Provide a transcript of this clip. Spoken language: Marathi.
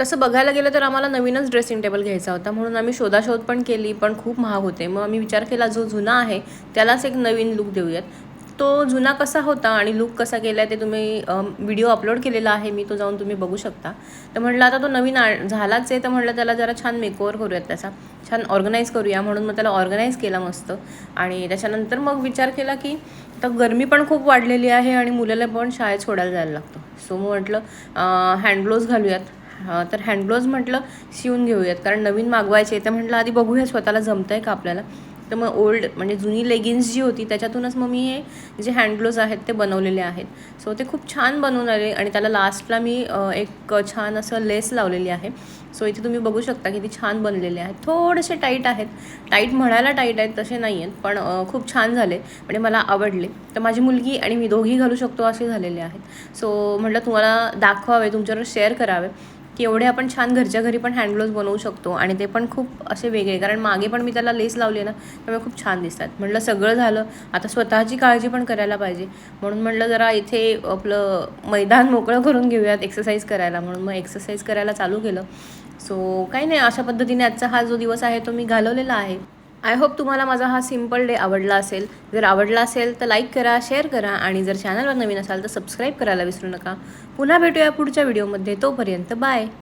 तसं बघायला गेलं तर आम्हाला नवीनच ड्रेसिंग टेबल घ्यायचा होता, म्हणून आम्ही शोधाशोध पण केली, पण खूप महाग होते. मग आम्ही विचार केला जो जुना आहे त्यालाच एक नवीन लूक देऊयात. तो जुना कसा होता आणि लूक कसा केला आहे ते तुम्ही व्हिडिओ अपलोड केलेला आहे मी, तो जाऊन तुम्ही बघू शकता. तर म्हटलं आता तो नवीन झालाच आहे, तर म्हटलं त्याला जरा छान मेकओव्हर करूयात, त्याचा छान ऑर्गनाईज करूया. म्हणून मग त्याला ऑर्गनाईज केला मस्त. आणि त्याच्यानंतर मग विचार केला की आता गरमी पण खूप वाढलेली आहे आणि मुलाला पण शाळेत सोडायला जायला लागतं. सो मग म्हटलं हँडग्लोव्ज घालूयात. तर हँडग्लोव्ज म्हटलं शिवून घेऊयात, कारण नवीन मागवायचे. तर म्हटलं आधी बघूया स्वतःला जमतं आहे का आपल्याला. तर मग ओल्ड म्हणजे जुनी लेगिन्स जी होती त्याच्यातूनच मग मी हे जे हँडग्लोव्ज आहेत ते बनवलेले आहेत. सो ते खूप छान बनवून आले आणि त्याला लास्टला मी एक छान असं लेस लावलेली आहे. सो इथे तुम्ही बघू शकता किती छान बनलेले आहेत. थोडेसे टाईट आहेत, टाईट म्हणायला टाईट आहेत तसे नाही आहेत, पण खूप छान झाले म्हणजे मला आवडले. तर माझी मुलगी आणि मी दोघी घालू शकतो असे झालेले आहेत. सो म्हटलं तुम्हाला दाखवावे, तुमच्यावर शेअर करावे की एवढे आपण छान घरच्या घरी पण हँडग्लोव्ज बनवू शकतो आणि ते पण खूप असे वेगळे. कारण मागे पण मी त्याला लेस लावली ना, त्यामुळे खूप छान दिसतात. म्हटलं सगळं झालं, आता स्वतःची काळजी पण करायला पाहिजे. म्हणून म्हटलं जरा इथे आपलं मैदान मोकळं करून घेऊयात एक्सरसाइज करायला. म्हणून मग एक्सरसाइज करायला चालू केलं. सो काही नाही, अशा पद्धतीने आजचा हा जो दिवस आहे तो मी घालवलेला आहे. आय होप तुम्हाला माझा हा सिम्पल डे आवडला असेल. जर आवडला असेल तर लाईक करा, शेअर करा आणि जर चॅनलवर नवीन असाल तर सबस्क्राईब करायला विसरू नका. पुन्हा भेटूया पुढच्या व्हिडिओमध्ये. तोपर्यंत बाय.